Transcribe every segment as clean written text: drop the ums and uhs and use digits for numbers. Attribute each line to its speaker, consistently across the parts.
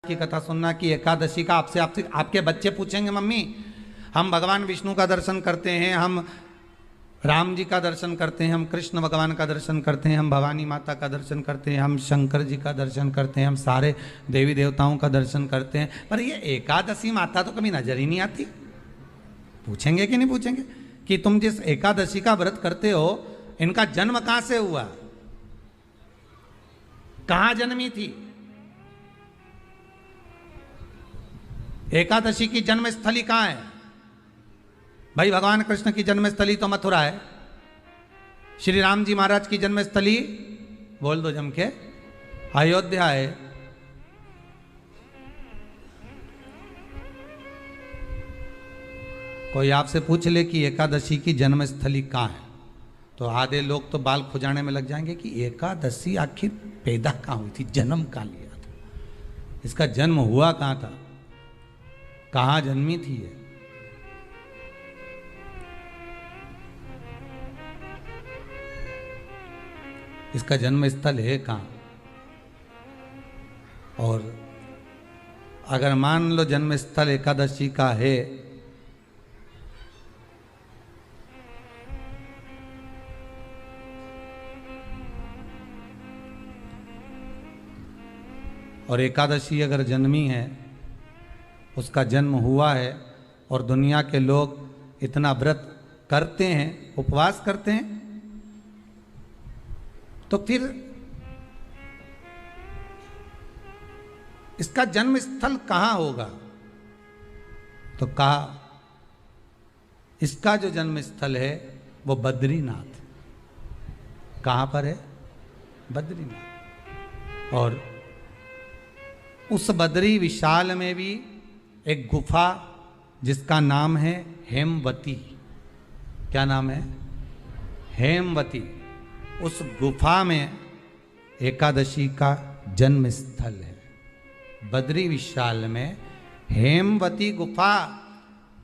Speaker 1: की कथा सुनना कि एकादशी का आपसे आपसे आपके बच्चे पूछेंगे, मम्मी हम भगवान विष्णु का दर्शन करते हैं, हम राम जी का दर्शन करते हैं, हम कृष्ण भगवान का दर्शन करते हैं, हम भवानी माता का दर्शन करते हैं, हम शंकर जी का दर्शन करते हैं, हम सारे देवी देवताओं का दर्शन करते हैं, पर ये एकादशी माता तो कभी नजर ही नहीं आती। पूछेंगे कि नहीं पूछेंगे कि तुम जिस एकादशी का व्रत करते हो इनका जन्म कहां से हुआ, कहां जन्मी थी? एकादशी की जन्मस्थली कहां है? भाई भगवान कृष्ण की जन्मस्थली तो मथुरा है, श्री राम जी महाराज की जन्मस्थली बोल दो जम के अयोध्या है। कोई आपसे पूछ ले कि एकादशी की जन्मस्थली कहां है तो आधे लोग तो बाल खुजाने में लग जाएंगे कि एकादशी आखिर पैदा कहां हुई थी, जन्म कहां लिया था, इसका जन्म हुआ कहां था, कहां जन्मी थी ये? इसका जन्म स्थल है कहां? और अगर मान लो जन्म स्थल एकादशी का है और एकादशी अगर जन्मी है, उसका जन्म हुआ है और दुनिया के लोग इतना व्रत करते हैं, उपवास करते हैं, तो फिर इसका जन्म स्थल कहां होगा? तो कहा इसका जो जन्म स्थल है वो बद्रीनाथ। कहां पर है? बद्रीनाथ। और उस बद्री विशाल में भी एक गुफा जिसका नाम है हेमवती। क्या नाम है? हेमवती। उस गुफा में एकादशी का जन्म स्थल है। बद्री विशाल में हेमवती गुफा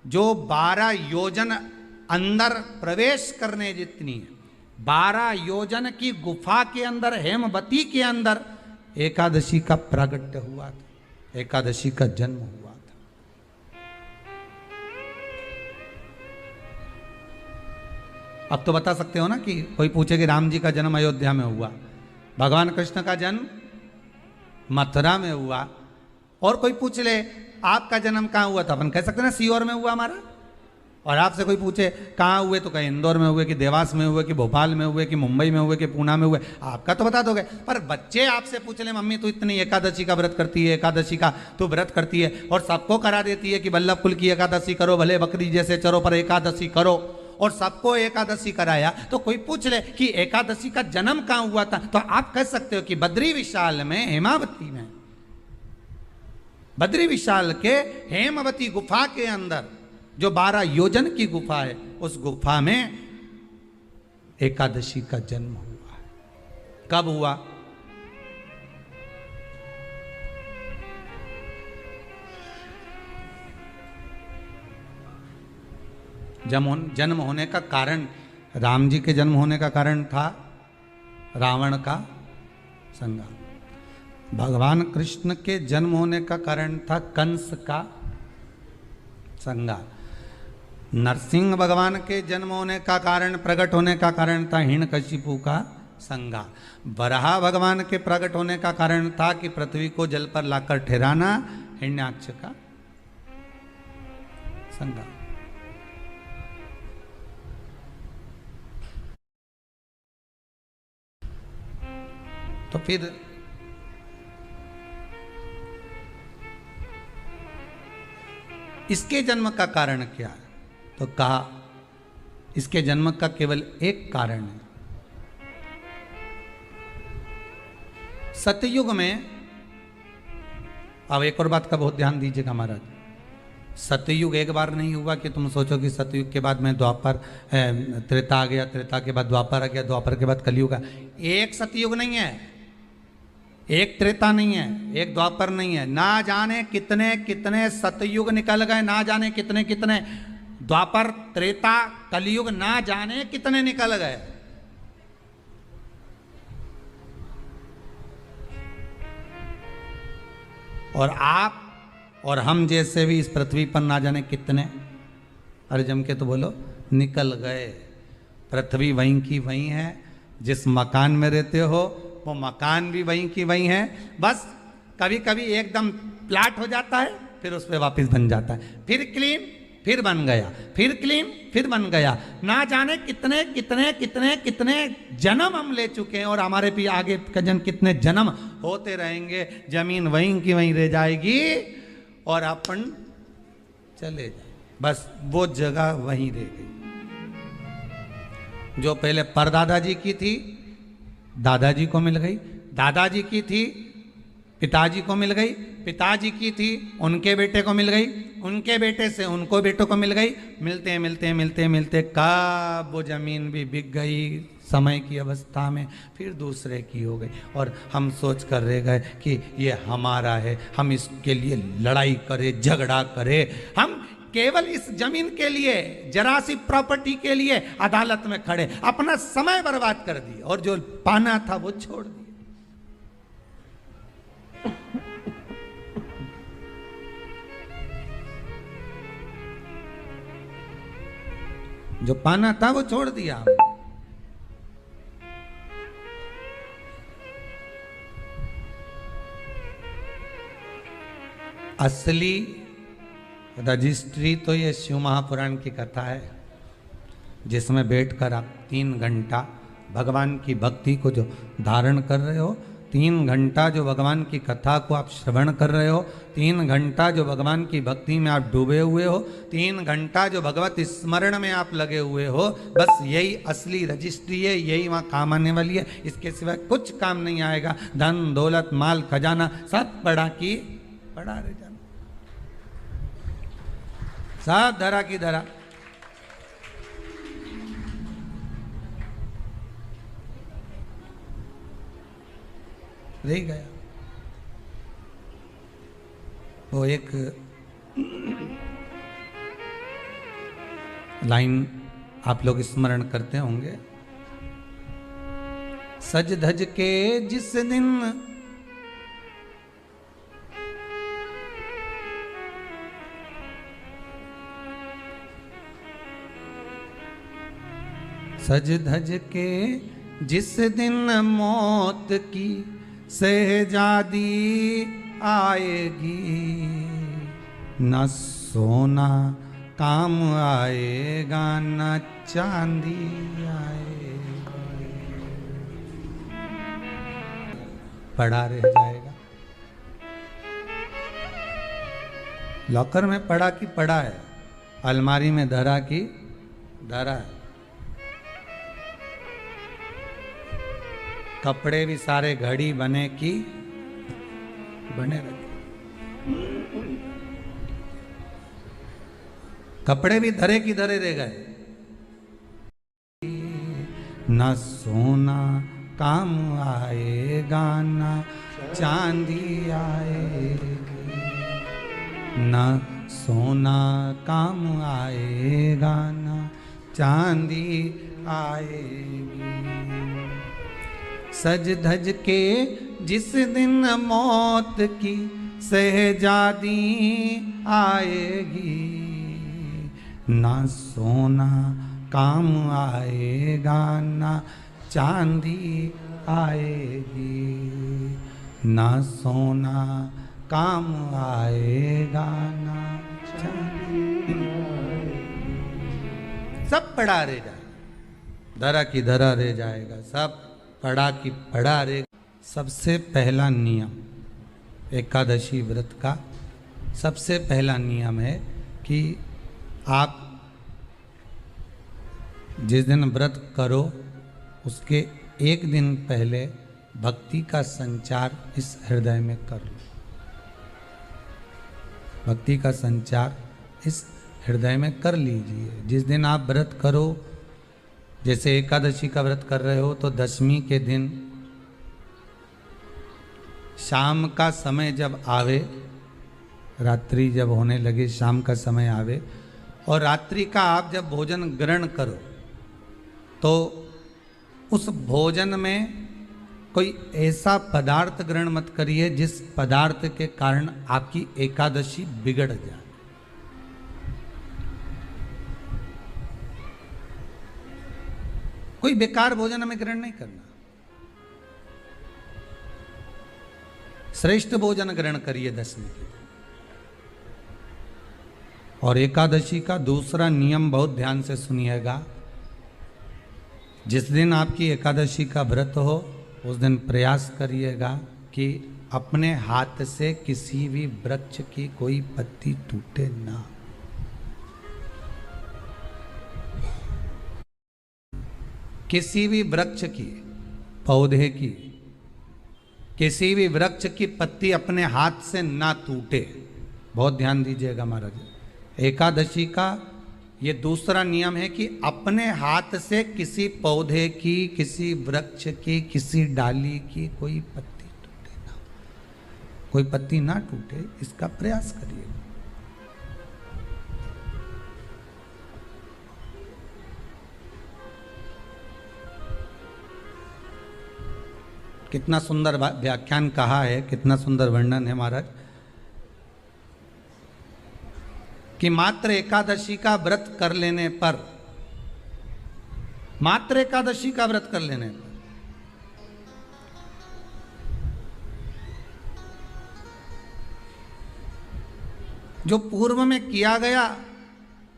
Speaker 1: जो 12 योजन अंदर प्रवेश करने जितनी है, 12 योजन की गुफा के अंदर, हेमवती के अंदर एकादशी का प्रागट्य हुआ था, एकादशी का जन्म हुआ था। अब तो बता सकते हो ना कि कोई पूछे कि राम जी का जन्म अयोध्या में हुआ, भगवान कृष्ण का जन्म मथुरा में हुआ, और कोई पूछ ले आपका जन्म कहां हुआ था, अपन कह सकते ना सीहोर में हुआ हमारा। और आपसे कोई पूछे कहाँ हुए तो कहीं इंदौर में हुए कि देवास में हुए कि भोपाल में हुए कि मुंबई में हुए कि पूना में हुए, आपका तो बता दोगे। पर बच्चे आपसे पूछ ले मम्मी तू इतनी एकादशी का व्रत करती है, एकादशी का तू व्रत करती है और सबको करा देती है कि बल्लभ कुल की एकादशी करो, भले बकरी जैसे चरो पर एकादशी करो, और सबको एकादशी कराया, तो कोई पूछ ले कि एकादशी का जन्म कहाँ हुआ था, तो आप कह सकते हो कि बद्री विशाल में, हेमावती में, बद्री विशाल के हेमवती गुफा के अंदर जो 12 योजन की गुफा है, उस गुफा में एकादशी का जन्म हुआ है। कब हुआ? जन्म होने का कारण, राम जी के जन्म होने का कारण था रावण का संहार। भगवान कृष्ण के जन्म होने का कारण था कंस का संहार। नरसिंह भगवान के जन्म होने का कारण, प्रकट होने का कारण था हिरण्यकशिपु का संहार। वराह भगवान के प्रकट होने का कारण था कि पृथ्वी को जल पर लाकर ठहराना, हिरण्याक्ष का संहार। तो फिर इसके जन्म का कारण क्या है? तो कहा इसके जन्म का केवल एक कारण है। सतयुग में, अब एक और बात का बहुत ध्यान दीजिएगा महाराज, सतयुग एक बार नहीं हुआ कि तुम सोचो कि सतयुग के बाद में द्वापर, त्रेता आ गया, त्रेता के बाद द्वापर आ गया, द्वापर के बाद कलयुग आ। एक सतयुग नहीं है, एक त्रेता नहीं है, एक द्वापर नहीं है, ना जाने कितने कितने सतयुग निकल गए, ना जाने कितने कितने द्वापर, त्रेता, कलयुग, ना जाने कितने निकल गए। और आप और हम जैसे भी इस पृथ्वी पर ना जाने कितने, अरे जम के तो बोलो, निकल गए। पृथ्वी वहीं की वहीं है, जिस मकान में रहते हो वो मकान भी वहीं की वहीं है। बस कभी कभी एकदम प्लाट हो जाता है, फिर उस पर वापस बन जाता है, फिर क्लीन, फिर बन गया, फिर क्लीन, फिर बन गया। ना जाने कितने कितने कितने कितने जन्म हम ले चुके हैं, और हमारे भी आगे का जन्म कितने जन्म होते रहेंगे। जमीन वहीं की वहीं रह जाएगी और अपन चले जाए, बस वो जगह वहीं रह गई। जो पहले परदादाजी की थी दादाजी को मिल गई, दादाजी की थी पिताजी को मिल गई, पिताजी की थी उनके बेटे को मिल गई, उनके बेटे से उनको बेटों को मिल गई। मिलते मिलते मिलते मिलते कब वो जमीन भी बिक गई समय की अवस्था में, फिर दूसरे की हो गई। और हम सोच कर रह गए कि ये हमारा है, हम इसके लिए लड़ाई करें, झगड़ा करें। हम केवल इस जमीन के लिए, जरा सी प्रॉपर्टी के लिए अदालत में खड़े, अपना समय बर्बाद कर दिया, और जो पाना था वो छोड़ दिया। जो पाना था वो छोड़ दिया। असली रजिस्ट्री तो ये शिव महापुराण की कथा है, जिसमें बैठकर आप 3 घंटा भगवान की भक्ति को जो धारण कर रहे हो, 3 घंटा जो भगवान की कथा को आप श्रवण कर रहे हो, 3 घंटा जो भगवान की भक्ति में आप डूबे हुए हो, 3 घंटा जो भगवत स्मरण में आप लगे हुए हो, बस यही असली रजिस्ट्री है, यही वहाँ काम आने वाली है। इसके सिवाय कुछ काम नहीं आएगा। धन दौलत माल खजाना सब पड़ा की पड़ा रह जाना, सब धरा की धरा। रह गया। वो एक लाइन आप लोग स्मरण करते होंगे, सज धज के जिस दिन सज धज के जिस दिन मौत की शहजादी आएगी, न सोना काम आएगा न चांदी आएगा, पड़ा रह जाएगा। लॉकर में पड़ा की पड़ा है, अलमारी में धरा की धरा है। कपड़े भी सारे घड़ी बने की बने रखे, कपड़े भी धरे की धरे रह गए। न सोना काम आएगा न चांदी आएगी, न सोना काम आएगा न चांदी आएगी। सज धज के जिस दिन मौत की शहजादी आएगी, ना सोना काम आएगा ना चांदी आएगी, ना सोना काम आएगा ना चांदी आएगी। सब पड़ा रह जाएगा, धरा की धरा रह जाएगा, सब पड़ा की पड़ा रहे। सबसे पहला नियम एकादशी व्रत का सबसे पहला नियम है कि आप जिस दिन व्रत करो उसके एक दिन पहले भक्ति का संचार इस हृदय में कर लो। भक्ति का संचार इस हृदय में कर लीजिए। जिस दिन आप व्रत करो, जैसे एकादशी का व्रत कर रहे हो तो दशमी के दिन शाम का समय जब आवे, रात्रि जब होने लगे, शाम का समय आवे और रात्रि का आप जब भोजन ग्रहण करो तो उस भोजन में कोई ऐसा पदार्थ ग्रहण मत करिए जिस पदार्थ के कारण आपकी एकादशी बिगड़ जाए। कोई बेकार भोजन हमें ग्रहण नहीं करना, श्रेष्ठ भोजन ग्रहण करिए दशमी के। और एकादशी का दूसरा नियम बहुत ध्यान से सुनिएगा। जिस दिन आपकी एकादशी का व्रत हो उस दिन प्रयास करिएगा कि अपने हाथ से किसी भी वृक्ष की कोई पत्ती टूटे ना। किसी भी वृक्ष की, पौधे की, किसी भी वृक्ष की पत्ती अपने हाथ से ना टूटे। बहुत ध्यान दीजिएगा महाराज। एकादशी का ये दूसरा नियम है कि अपने हाथ से किसी पौधे की, किसी वृक्ष की, किसी डाली की कोई पत्ती टूटे ना, कोई पत्ती ना टूटे, इसका प्रयास करिए। कितना सुंदर व्याख्यान कहा है, कितना सुंदर वर्णन है महाराज कि मात्र एकादशी का व्रत कर लेने पर, मात्र एकादशी का व्रत कर लेने पर जो पूर्व में किया गया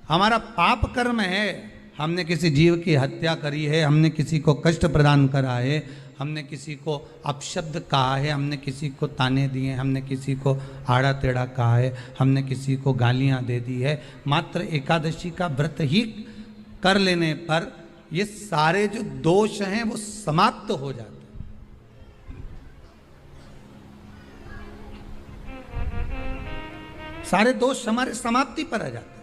Speaker 1: हमारा पाप कर्म है, हमने किसी जीव की हत्या करी है, हमने किसी को कष्ट प्रदान करा है, हमने किसी को अपशब्द कहा है, हमने किसी को ताने दिए, हमने किसी को आड़ा टेढ़ा कहा है, हमने किसी को गालियां दे दी है, मात्र एकादशी का व्रत ही कर लेने पर ये सारे जो दोष हैं वो समाप्त हो जाते हैं। सारे दोष हमारे समाप्ति पर आ जाते हैं।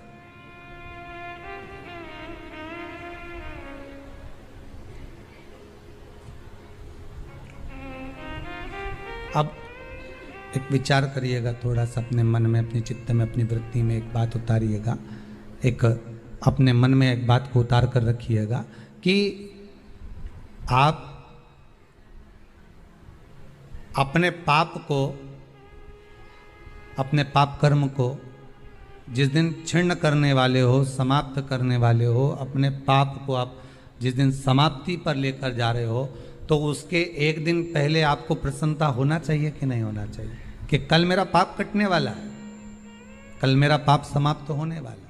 Speaker 1: अब एक विचार करिएगा थोड़ा सा अपने मन में, अपने चित्त में, अपनी वृत्ति में एक बात उतारिएगा, एक अपने मन में एक बात को उतार कर रखिएगा कि आप अपने पाप को, अपने पाप कर्म को जिस दिन छिन्न करने वाले हो, समाप्त करने वाले हो, अपने पाप को आप जिस दिन समाप्ति पर लेकर जा रहे हो, तो उसके एक दिन पहले आपको प्रसन्नता होना चाहिए कि नहीं होना चाहिए कि कल मेरा पाप कटने वाला है, कल मेरा पाप समाप्त होने वाला है,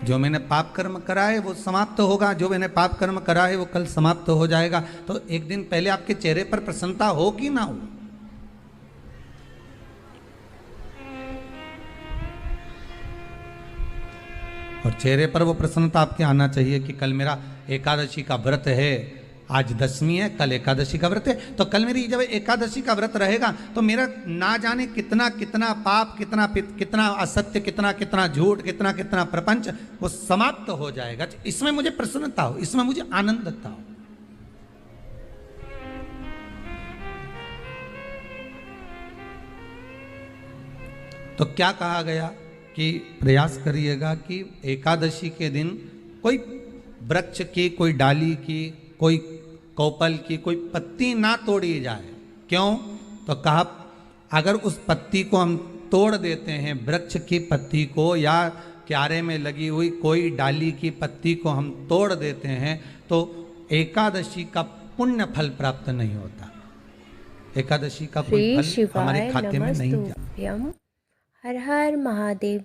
Speaker 1: जो मैंने पाप कर्म करा है वो समाप्त होगा, जो मैंने पाप कर्म करा है वो कल समाप्त हो जाएगा। तो एक दिन पहले आपके चेहरे पर प्रसन्नता हो कि ना हो? और चेहरे पर वो प्रसन्नता आपके आना चाहिए कि कल मेरा एकादशी का व्रत है, आज दशमी है, कल एकादशी का व्रत है, तो कल मेरी जब एकादशी का व्रत रहेगा तो मेरा ना जाने कितना कितना पाप, कितना असत्य, कितना झूठ, कितना प्रपंच वो समाप्त हो जाएगा। इसमें मुझे प्रसन्नता हो, इसमें मुझे आनंदता हो। तो क्या कहा गया कि प्रयास करिएगा कि एकादशी के दिन कोई वृक्ष की, कोई डाली की, कोई कोपल की कोई पत्ती ना तोड़ी जाए। क्यों? तो कहा अगर उस पत्ती को हम तोड़ देते हैं, वृक्ष की पत्ती को या क्यारे में लगी हुई कोई डाली की पत्ती को हम तोड़ देते हैं तो एकादशी का पुण्य फल प्राप्त नहीं होता, एकादशी का कोई फल हमारे खाते में नहीं जाता।
Speaker 2: हर हर महादेव।